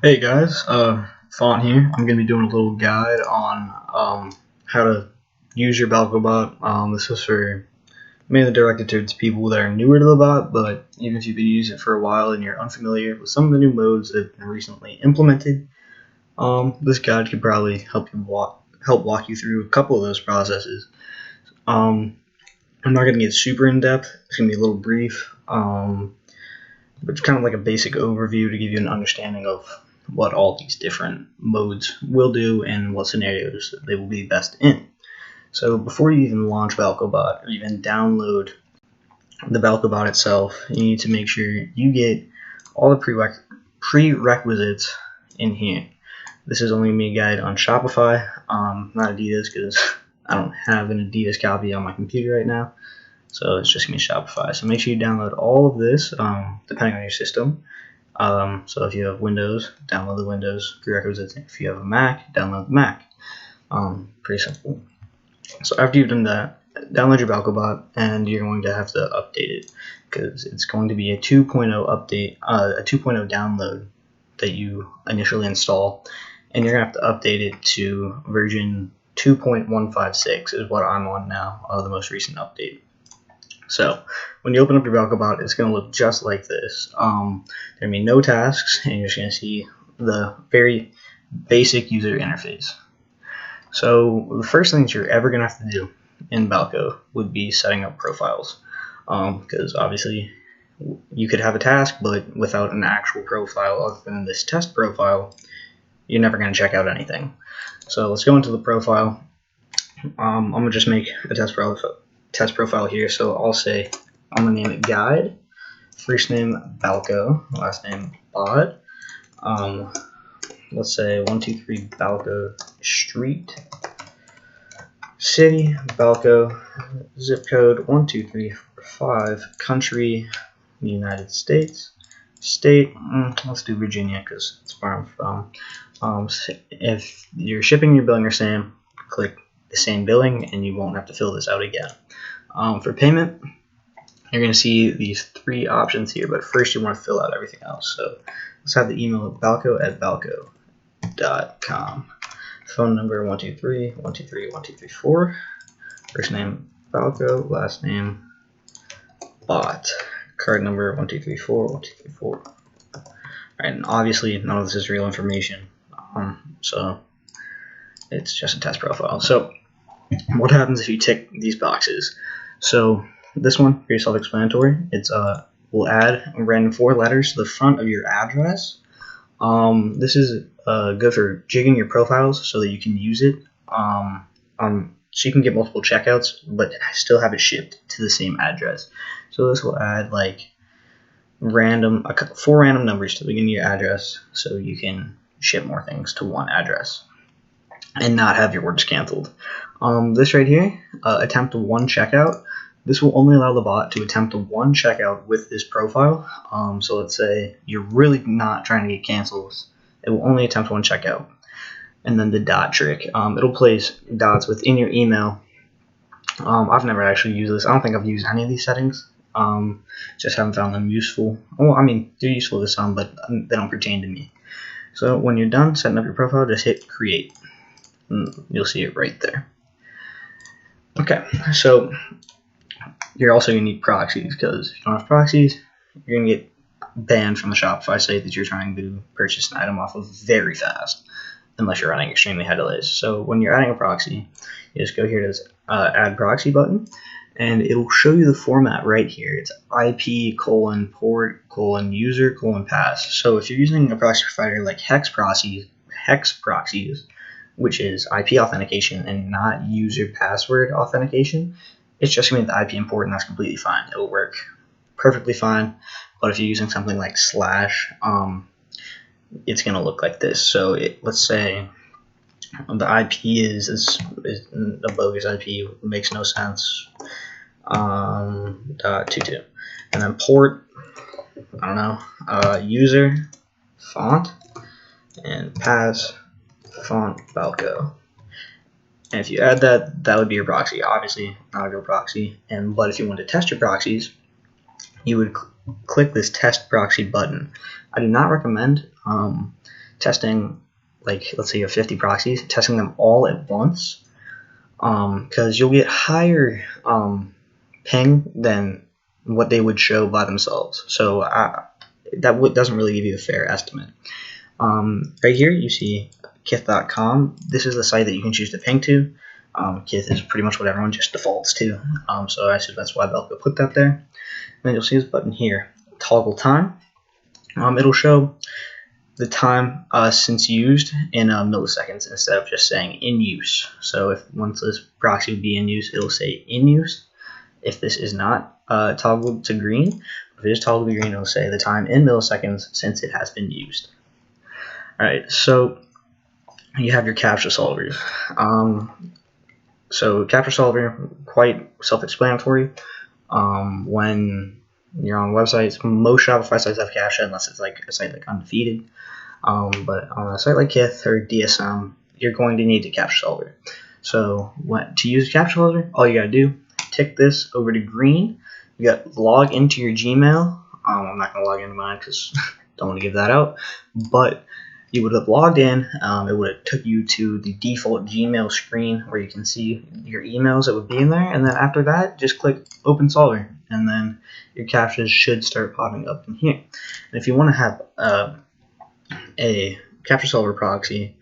Hey guys, Font here. I'm going to be doing a little guide on how to use your Balko bot. This is for mainly directed towards people that are newer to the bot, but even if you've been using it for a while and you're unfamiliar with some of the new modes that have been recently implemented, this guide could probably help walk you through a couple of those processes. I'm not going to get super in depth. It's going to be a little brief, but it's kind of like a basic overview to give you an understanding of what all these different modes will do and what scenarios they will be best in. So before you even launch BalkoBot or even download the BalkoBot itself, you need to make sure you get all the prerequisites in here. This is only going to be a guide on Shopify, not Adidas, because I don't have an Adidas copy on my computer right now. So it's just going to be Shopify. So make sure you download all of this, depending on your system. So if you have Windows, download the Windows prerequisites. If you have a Mac, download the Mac. Pretty simple. So after you've done that, download your BalkoBot, and you're going to have to update it because it's going to be a 2.0 update, a 2.0 download that you initially install, and you're going to have to update it to version 2.156 is what I'm on now, the most recent update. So when you open up your BalkoBot, it's going to look just like this. There are going to be no tasks, and you're just going to see the very basic user interface. So the first thing that you're ever going to have to do in Balko would be setting up profiles, because obviously you could have a task, but without an actual profile other than this test profile, you're never going to check out anything. So let's go into the profile. I'm going to just make a test profile here, so I'll say I'm gonna name it guide, first name Balko, last name Bod. Let's say 123 Balko Street, city Balko, zip code 12345, country United States, state let's do Virginia because that's where I'm from. If you're shipping, your billing are same, click the same billing and you won't have to fill this out again. For payment, you're going to see these three options here, but first you want to fill out everything else. So let's have the email balko@balko.com. Phone number 123-123-1234. First name Balko, last name Bot. Card number 1234-1234. Alright, and obviously none of this is real information, so it's just a test profile. So what happens if you tick these boxes? So this one, pretty self-explanatory. It's will add a random 4 letters to the front of your address. This is good for jigging your profiles so that you can use it. So you can get multiple checkouts, but still have it shipped to the same address. So this will add like 4 random numbers to the beginning of your address, so you can ship more things to one address and not have your orders canceled. This right here, attempt one checkout. This will only allow the bot to attempt one checkout with this profile. So let's say you're really not trying to get cancels. It will only attempt one checkout. And then the dot trick. It'll place dots within your email. I've never actually used this. I don't think I've used any of these settings. Just haven't found them useful. Well, I mean, they're useful to some, but they don't pertain to me. So when you're done setting up your profile, just hit create. You'll see it right there. Okay, so you're also going to need proxies, because if you don't have proxies, you're going to get banned from the Shopify site that you're trying to purchase an item off of very fast, unless you're running extremely high delays. So when you're adding a proxy, you just go here to this add proxy button, and it'll show you the format right here. It's IP:/port:/user:/pass. So if you're using a proxy provider like hex proxies, which is IP authentication and not user password authentication, it's just going to be the IP import, and that's completely fine. It'll work perfectly fine. But if you're using something like /, it's going to look like this. So let's say the IP is a bogus IP, it makes no sense. .22, and then port, I don't know, user, font, and pass, font Balko. And if you add that, that would be your proxy. Obviously not a real proxy. But if you want to test your proxies, you would click this test proxy button. I do not recommend testing, like let's say you have 50 proxies, testing them all at once, because you'll get higher ping than what they would show by themselves. So that doesn't really give you a fair estimate. Right here you see kith.com. This is the site that you can choose to ping to. Kith is pretty much what everyone just defaults to. So I assume that's why Balko put that there. And then you'll see this button here, toggle time. It'll show the time since used in milliseconds instead of just saying in use. So if once this proxy would be in use, it'll say in use. If this is not toggled to green, if it is toggled to green, it'll say the time in milliseconds since it has been used. Alright, so you have your CAPTCHA solvers. So CAPTCHA solver, quite self-explanatory. When you're on websites, most Shopify sites have CAPTCHA unless it's like a site like Undefeated. But on a site like Kith or DSM, you're going to need the CAPTCHA solver. So to use a CAPTCHA solver, all you gotta do, tick this over to green. You got log into your Gmail. I'm not gonna log into mine because don't want to give that out. But you would have logged in. It would have took you to the default Gmail screen where you can see your emails that would be in there. And then after that, just click Open Solver, and then your CAPTCHAs should start popping up in here. And if you want to have a CAPTCHA solver proxy,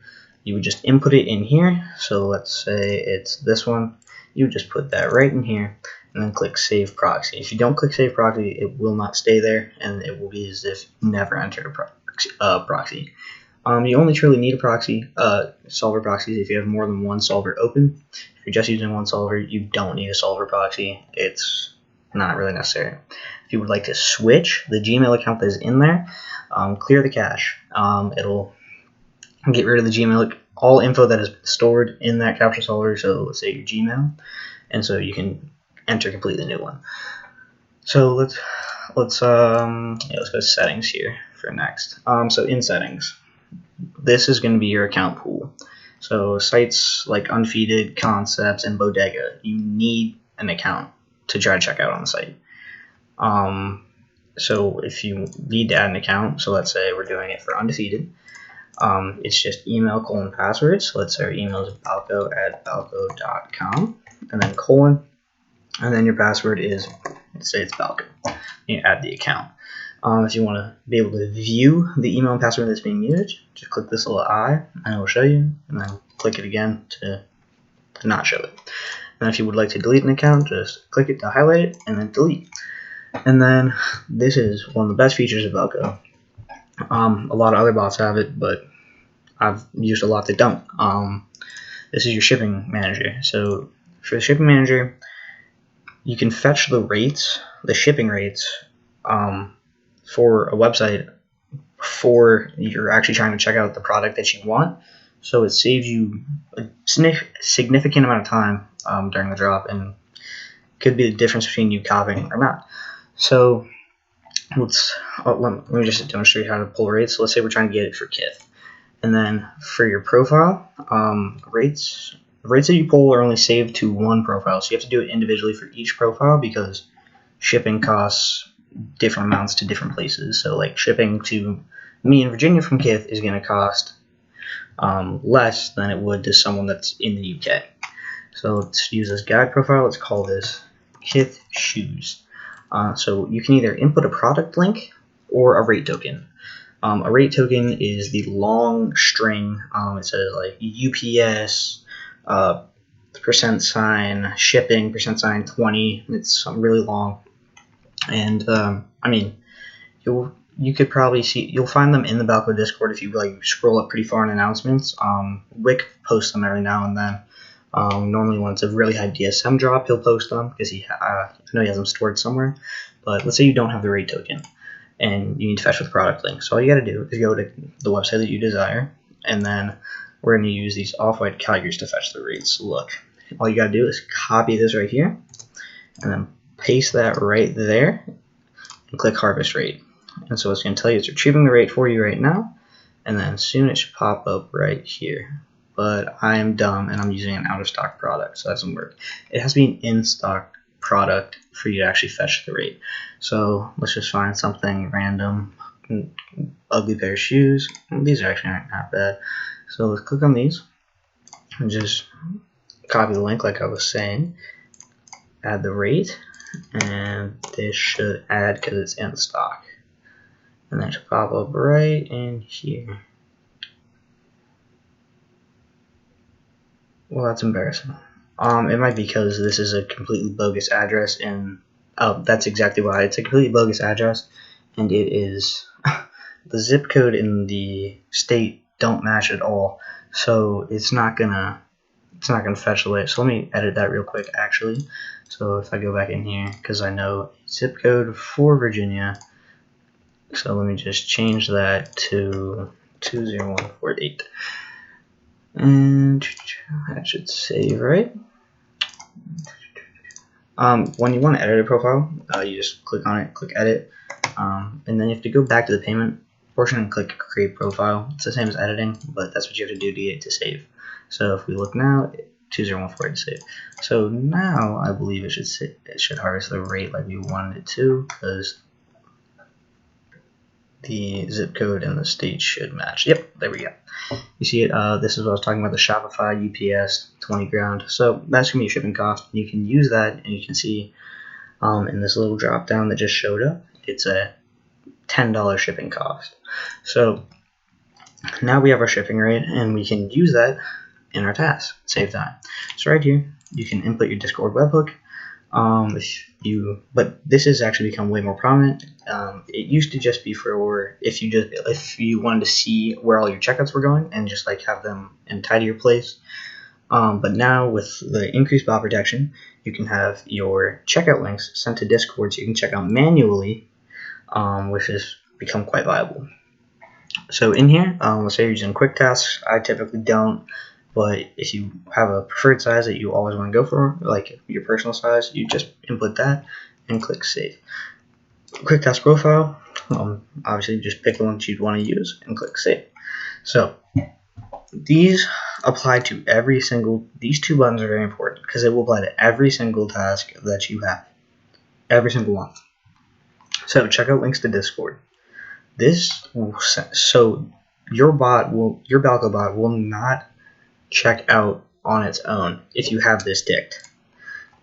you would just input it in here. So let's say it's this one. You would just put that right in here and then click Save Proxy. If you don't click Save Proxy, it will not stay there, and it will be as if you never entered a proxy. You only truly need a proxy, solver proxies, if you have more than one solver open. If you're just using one solver, you don't need a solver proxy. It's not really necessary. If you would like to switch the Gmail account that is in there, clear the cache. It'll get rid of the Gmail, all info that is stored in that CAPTCHA solver. So let's say your Gmail, and so you can enter completely new one. So let's go to settings here for next. So in settings, this is going to be your account pool. So sites like Undefeated, Concepts, and Bodega, you need an account to try to check out on the site. So if you need to add an account, so let's say we're doing it for Undefeated, it's just email : password. So let's say our email is balko@balko.com, and then colon, and then your password is, let's say it's Balko. You add the account. If you want to be able to view the email and password that's being used, just click this little eye and it will show you, and then click it again to not show it. And if you would like to delete an account, just click it to highlight it and then delete. And then this is one of the best features of Balko. A lot of other bots have it, but I've used a lot that don't. This is your shipping manager. So for the shipping manager, you can fetch the rates, the shipping rates, for a website before you're actually trying to check out the product that you want. So it saves you a significant amount of time during the drop, and could be the difference between you copying or not. So let me just demonstrate how to pull rates. So let's say we're trying to get it for Kith. And then for your profile, rates that you pull are only saved to one profile. So you have to do it individually for each profile because shipping costs different amounts to different places. So like shipping to me in Virginia from Kith is going to cost less than it would to someone that's in the UK. So let's use this guide profile. Let's call this Kith Shoes. So you can either input a product link or a rate token. A rate token is the long string. It says like UPS, %, shipping, %20. It's really long. And I mean, you could probably you'll find them in the Balko Discord if you like scroll up pretty far in announcements. Wick posts them every now and then. Normally when it's a really high DSM drop, he'll post them because I know he has them stored somewhere. But let's say you don't have the rate token and you need to fetch with product link. So all you got to do is go to the website that you desire, and then we're going to use these off-white calibers to fetch the rates. Look, all you got to do is copy this right here, and then paste that right there, and click Harvest Rate. And so it's going to tell you it's retrieving the rate for you right now, and then soon it should pop up right here. But I am dumb and I'm using an out-of-stock product, so that doesn't work. It has to be an in-stock product for you to actually fetch the rate. So let's just find something random. ugly pair of shoes. These actually aren't that bad. So let's click on these and just copy the link like I was saying. Add the rate, and this should add because it's in stock. And that should pop up right in here. Well, that's embarrassing. It might be because this is a completely bogus address, and that's exactly why. It's a completely bogus address, and it is the zip code in the state don't match at all, so it's not gonna fetch the way. So let me edit that real quick, actually. So if I go back in here, because I know zip code for Virginia, so let me just change that to 20148. And that should save, right? When you want to edit a profile, you just click on it, click edit, and then you have to go back to the payment portion and click create profile. It's the same as editing, but that's what you have to do to get it to save. So if we look now, 20148 to save. So now I believe it should harvest the rate like we wanted it to, because the zip code and the state should match. Yep, there we go. You see it, this is what I was talking about, the Shopify UPS 20 ground. So that's going to be your shipping cost. You can use that, and you can see in this little drop down that just showed up, it's a $10 shipping cost. So now we have our shipping rate, and we can use that in our task, save time. So right here, you can input your Discord webhook. But this has actually become way more prominent. It used to just be for if you wanted to see where all your checkouts were going and just like have them in a tidier place. But now with the increased bot protection, you can have your checkout links sent to Discord so you can check out manually, which has become quite viable. So in here, let's say you're using quick tasks. I typically don't. But if you have a preferred size that you always want to go for, like your personal size, you just input that and click save. Quick task profile, obviously just pick the one that you'd want to use and click save. So these apply to every single, these two buttons are very important because it will apply to every single task that you have. Every single one. So checkout links to Discord. So your Balko bot will not check out on its own if you have this ticked.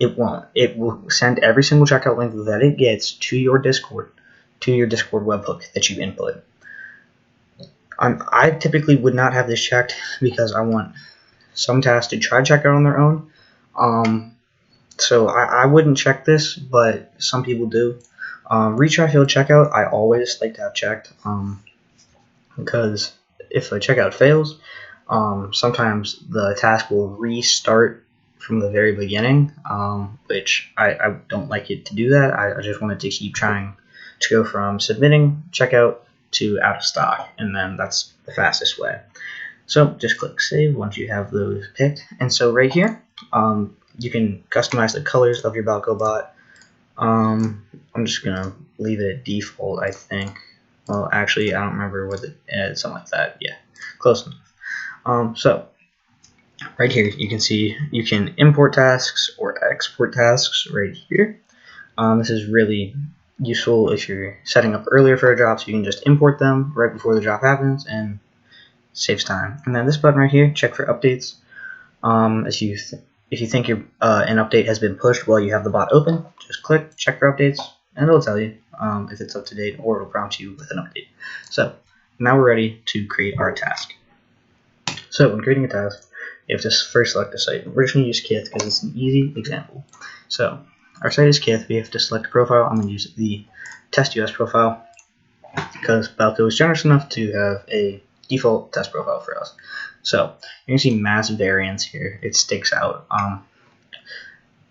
It won't. It will send every single checkout link that it gets to your Discord webhook that you input. I typically would not have this checked because I want some tasks to try to check out on their own. So I wouldn't check this, but some people do. Retry failed checkout, I always like to have checked, because if a checkout fails, sometimes the task will restart from the very beginning, which I don't like it to do that. I just want it to keep trying to go from submitting checkout to out of stock, and then that's the fastest way. So just click save once you have those picked. And so right here, you can customize the colors of your Balko bot. I'm just gonna leave it at default, I think. Well, actually, I don't remember what it's something like that. Yeah, close enough. So right here, you can see you can import tasks or export tasks right here. This is really useful if you're setting up earlier for a job, so you can just import them right before the job happens and saves time. And then this button right here, check for updates. If you think an update has been pushed while you have the bot open, just click check for updates, and it'll tell you if it's up to date, or it'll prompt you with an update. So now we're ready to create our task. So when creating a task, you have to first select a site. We're just going to use Kith because it's an easy example. So our site is Kith. We have to select a profile. I'm going to use the test US profile because Balko is generous enough to have a default test profile for us. So you can see mass variance here. It sticks out.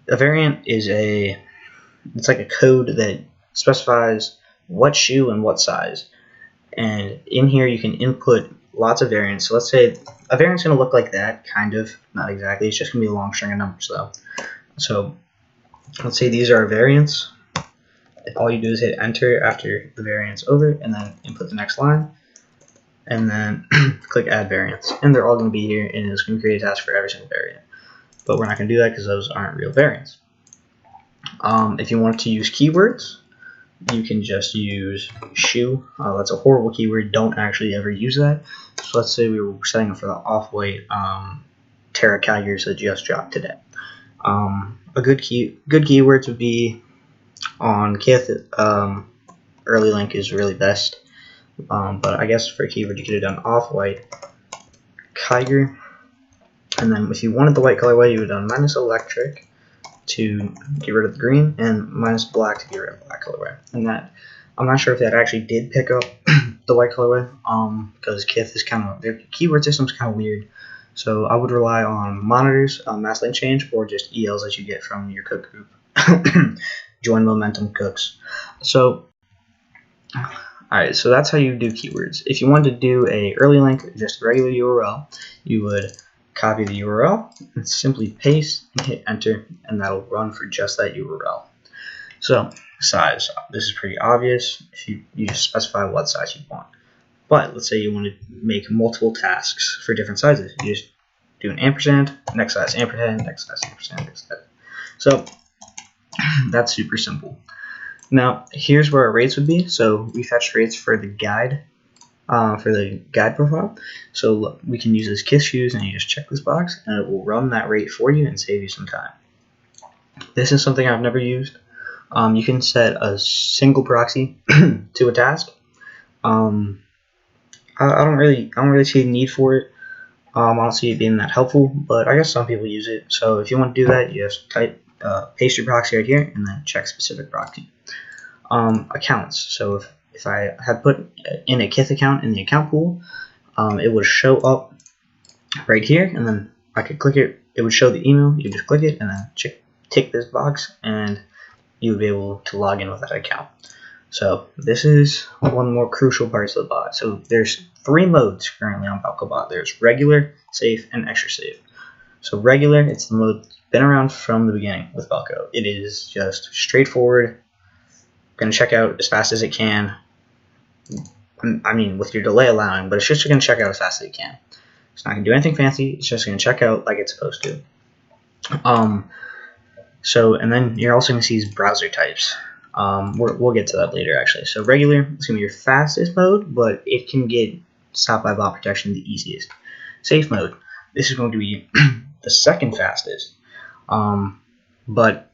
A variant is it's like a code that specifies what shoe and what size. And in here you can input lots of variants. So let's say a variant's going to look like that, kind of, not exactly. It's just going to be a long string of numbers though. So let's say these are our variants. All you do is hit enter after the variant's over, and then input the next line, and then click add variants. And they're all going to be here, and it's going to create a task for every single variant. But we're not going to do that because those aren't real variants. If you want to use keywords, you can just use shoe. That's a horrible keyword. Don't actually ever use that. So let's say we were setting up for the off-white Terra Tigers that just dropped today. A good keywords would be on Kith. Early link is really best. But I guess for a keyword you could have done off-white Tiger, and then if you wanted the white colorway, you would have done minus electric to get rid of the green and minus black to get rid of the black colorway. And that, I'm not sure if that actually did pick up the white colorway, because Kith is their keyword system's kind of weird. So I would rely on monitors, mass link change, or just ELs that you get from your cook group. Join Momentum Cooks. So, alright, so that's how you do keywords. If you wanted to do a early link, just a regular URL, you would copy the URL and simply paste and hit enter, and that'll run for just that URL. So, size. This is pretty obvious. If you just specify what size you want. But let's say you want to make multiple tasks for different sizes. You just do an ampersand, next size, ampersand, next size, ampersand, next size. So that's super simple. Now here's where our rates would be. So we fetched rates for the guide, profile. So look, we can use this Kith shoes, and you just check this box, and it will run that rate for you and save you some time. This is something I've never used. You can set a single proxy to a task. I don't really see a need for it. I don't see it being that helpful, but I guess some people use it. So if you want to do that, you just paste your proxy right here, and then check specific proxy. Accounts. So if I had put in a Kith account in the account pool, it would show up right here, and then I could click it. It would show the email. You just click it, and then tick this box, and you would be able to log in with that account. So this is one more crucial part of the bot. So there's 3 modes currently on Balko bot. There's regular, safe, and extra safe. So regular, it's the mode that's been around from the beginning with Balko. It is just straightforward. Going to check out as fast as it can. I mean, with your delay allowing, but it's just going to check out as fast as it can. It's not going to do anything fancy. It's just going to check out like it's supposed to. And then you're also going to see these browser types. We'll get to that later, actually. So regular, it's going to be your fastest mode, but it can get stopped by bot protection the easiest. Safe mode, this is going to be the second fastest. But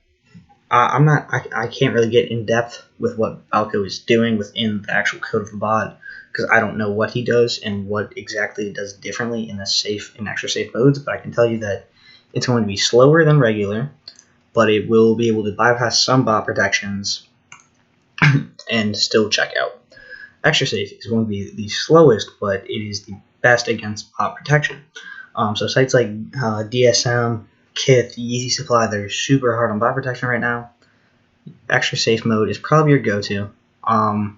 I can't really get in depth with what Balko is doing within the actual code of the bot, because I don't know what he does and what exactly it does differently in the safe and extra safe modes. But I can tell you that it's going to be slower than regular, but it will be able to bypass some bot protections and still check out. Extra safe is going to be the slowest, but it is the best against bot protection. So sites like DSM, Kith, Easy Supply, they're super hard on bot protection right now. Extra safe mode is probably your go-to. And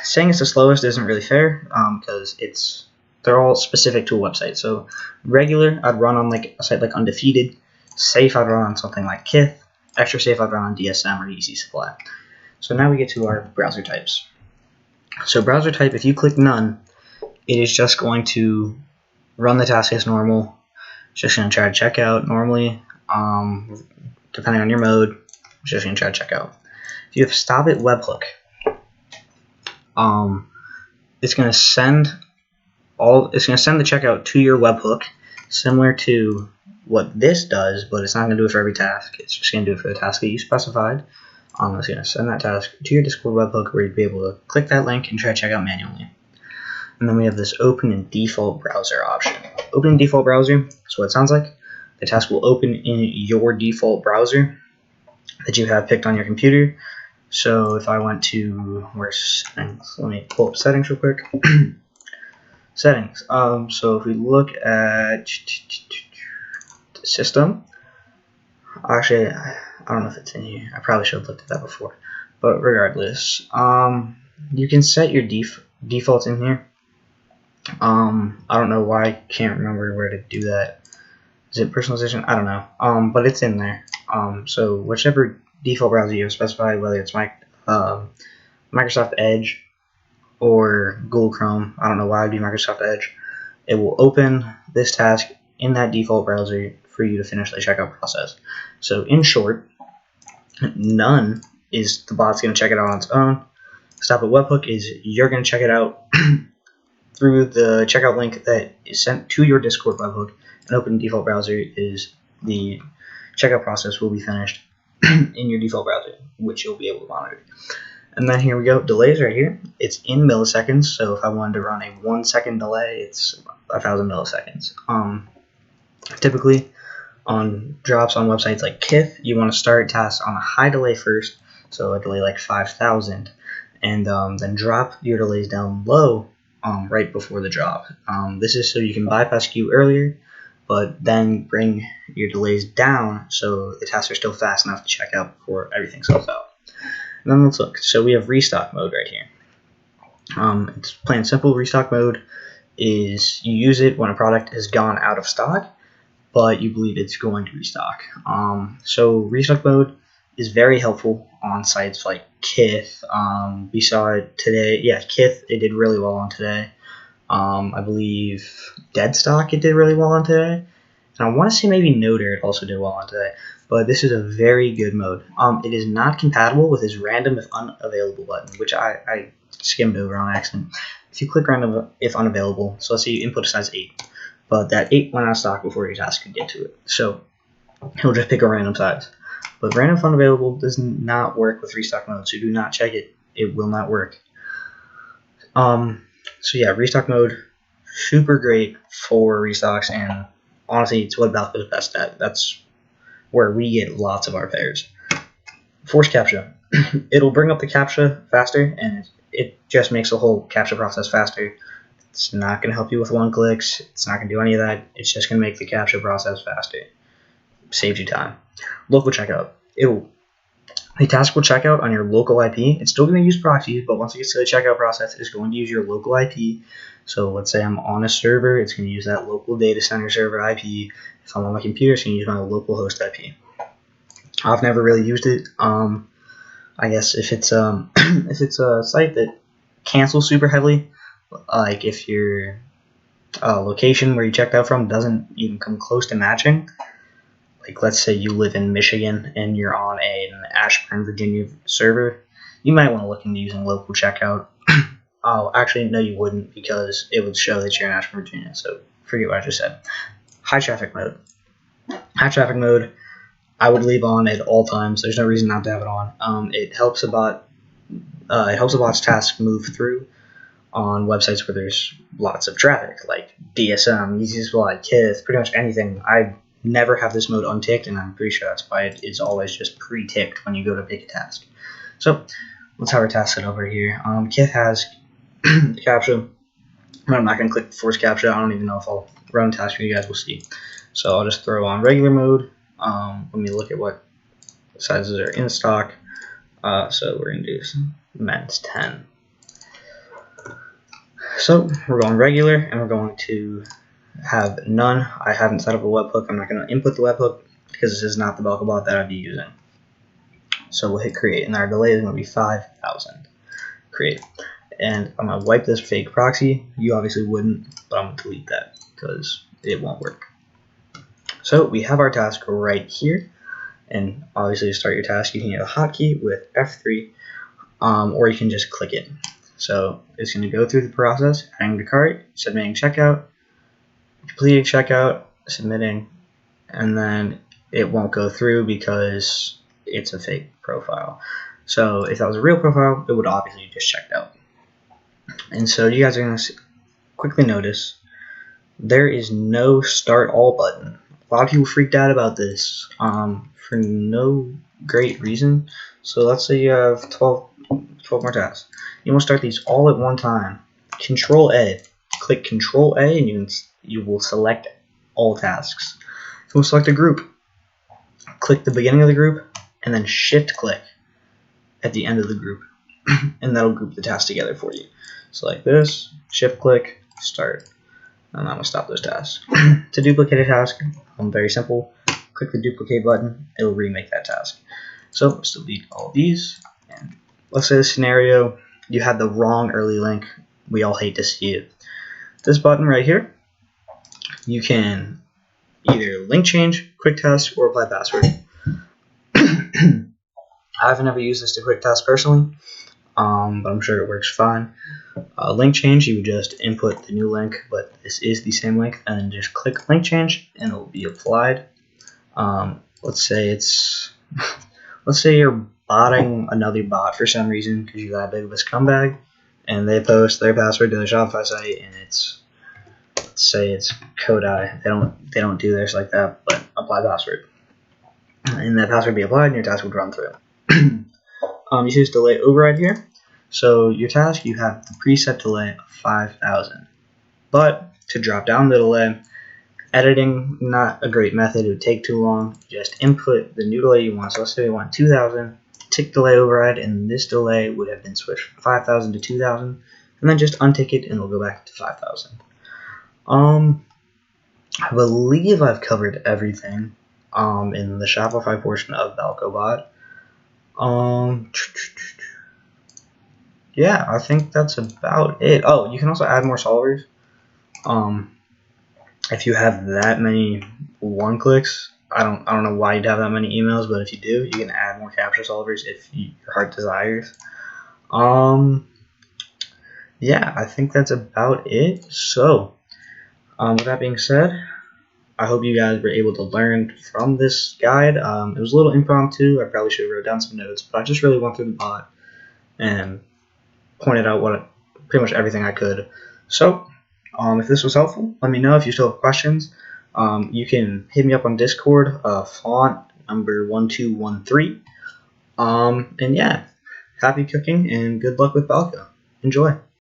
saying it's the slowest isn't really fair, because they're all specific to a website. So regular, I'd run on like a site like Undefeated. Safe, I'd run on something like Kith. Extra safe, I'd run on DSM or Easy Supply. So now we get to our browser types. So browser type, if you click none, it is just going to run the task as normal. It's just going to try to check out normally. Depending on your mode, it's just going to try to check out. If you have stop at webhook, it's going to send the checkout to your webhook, similar to what this does, but it's not going to do it for every task. It's just going to do it for the task that you specified. It's going to send that task to your Discord webhook, where you'll be able to click that link and try to check out manually. And then we have this open in default browser option. Open in default browser is what it sounds like. The task will open in your default browser that you have picked on your computer. So if I went to where's settings, let me pull up settings real quick. Settings. So if we look at system, actually, I don't know if it's in here. I probably should have looked at that before. But regardless, you can set your defaults in here. I don't know why I can't remember where to do that. Is it personalization? I don't know. But it's in there. So whichever default browser you have specified, whether it's Microsoft Edge or Google Chrome, I don't know why it'd be Microsoft Edge, it will open this task in that default browser for you to finish the checkout process. So in short, None is the bot's going to check it out on its own. Stop at webhook is you're going to check it out through the checkout link that is sent to your Discord webhook, and open default browser is the checkout process will be finished in your default browser, which you'll be able to monitor. And then here we go, delays right here. It's in milliseconds, so if I wanted to run a 1 second delay, it's 1,000 milliseconds. Typically, on drops on websites like Kith, you want to start tasks on a high delay first, so a delay like 5,000, and then drop your delays down low right before the drop. This is so you can bypass queue earlier, but then bring your delays down so the tasks are still fast enough to check out before everything sells out. And then let's look. So we have restock mode right here. It's plain and simple. Restock mode is you use it when a product has gone out of stock, but you believe it's going to restock. So restock mode is very helpful on sites like Kith. We saw it today. Yeah, Kith, it did really well on today. I believe Deadstock, it did really well on today. And I want to say maybe Noder, it also did well on today. But this is a very good mode. It is not compatible with his random if unavailable button, which I skimmed over on accident. If you click random if unavailable, so let's say you input a size 8, but that 8 went out of stock before your task could get to it. So he'll just pick a random size. But random if unavailable does not work with restock mode, so do not check it. It will not work. So yeah, restock mode, super great for restocks, and honestly, it's what Balko is best at. That's where we get lots of our pairs. Force CAPTCHA. It'll bring up the CAPTCHA faster, and it just makes the whole CAPTCHA process faster. It's not going to help you with one clicks. It's not going to do any of that. It's just going to make the CAPTCHA process faster. Saves you time. Local checkout. The task will check out on your local IP. It's still going to use proxies, but once it gets to the checkout process, it's going to use your local IP. So let's say I'm on a server, it's going to use that local data center server IP. If I'm on my computer, it's going to use my local host IP. I've never really used it. I guess if it's if it's a site that cancels super heavily, like if your location where you checked out from doesn't even come close to matching. Like let's say you live in Michigan and you're on an Ashburn, Virginia server, you might want to look into using local checkout. Oh, actually, no, you wouldn't, because it would show that you're in Ashburn, Virginia. So forget what I just said. High traffic mode. High traffic mode, I would leave on at all times. There's no reason not to have it on. It helps a bot's task move through on websites where there's lots of traffic, like DSM, Easy Supply, Kith, pretty much anything. I never have this mode unticked, and I'm pretty sure that's why it is always just pre-ticked when you go to pick a task. So let's have our task set over here. Kith has CAPTCHA. I'm not going to click force CAPTCHA. I don't even know if I'll run a task for you guys. We'll see. So I'll just throw on regular mode. Let me look at what sizes are in stock. So we're going to do men's 10. So we're going regular, and we're going to have none. I haven't set up a webhook. I'm not going to input the webhook because this is not the Balko bot that I'd be using. So we'll hit create, and our delay is going to be 5,000. Create. And I'm going to wipe this fake proxy. You obviously wouldn't, but I'm going to delete that because it won't work. So we have our task right here. And obviously to start your task, you can hit a hotkey with F3, or you can just click it. So it's going to go through the process, adding to cart, submitting checkout, completing checkout, submitting, and then it won't go through because it's a fake profile. So if that was a real profile, it would obviously just checked out. And so you guys are going to quickly notice there is no start all button. A lot of people freaked out about this for no great reason. So let's say you have 12 more tasks. You want to start these all at one time. Control A. Click Control A and you will select all tasks. You will select a group. Click the beginning of the group and then shift click at the end of the group. And that'll group the tasks together for you. So like this, shift click, start. And I'm going to stop those tasks. To duplicate a task, very simple. Click the duplicate button, it'll remake that task. So let's delete all these. And let's say the scenario, you had the wrong early link. We all hate to see it. This button right here, you can either link change, quick test, or apply password. I've never used this to quick test personally, but I'm sure it works fine. Link change, you would just input the new link, but this is the same link, and then just click link change, and it will be applied. Let's say you're botting another bot for some reason because you got a big of a scumbag, and they post their password to the Shopify site, and let's say it's Kodai. They don't do theirs like that, but apply password, and that password be applied, and your task would run through. You see this delay override here. So your task, you have the preset delay of 5,000, but to drop down the delay, editing, not a great method, it would take too long. Just input the new delay you want. So let's say we want 2,000, tick delay override, and this delay would have been switched from 5,000 to 2,000, and then just untick it and it'll go back to 5,000. I believe I've covered everything in the Shopify portion of Balko bot. Yeah, I think that's about it. Oh, you can also add more solvers. If you have that many one clicks, I don't know why you'd have that many emails, but if you do, you can add more captcha solvers if your heart desires. Yeah, I think that's about it. So, with that being said, I hope you guys were able to learn from this guide. It was a little impromptu. I probably should have wrote down some notes, but I just really went through the bot and pointed out pretty much everything I could. So, if this was helpful, let me know. If you still have questions, you can hit me up on Discord, font number 1213. And yeah, happy cooking and good luck with Balko. Enjoy.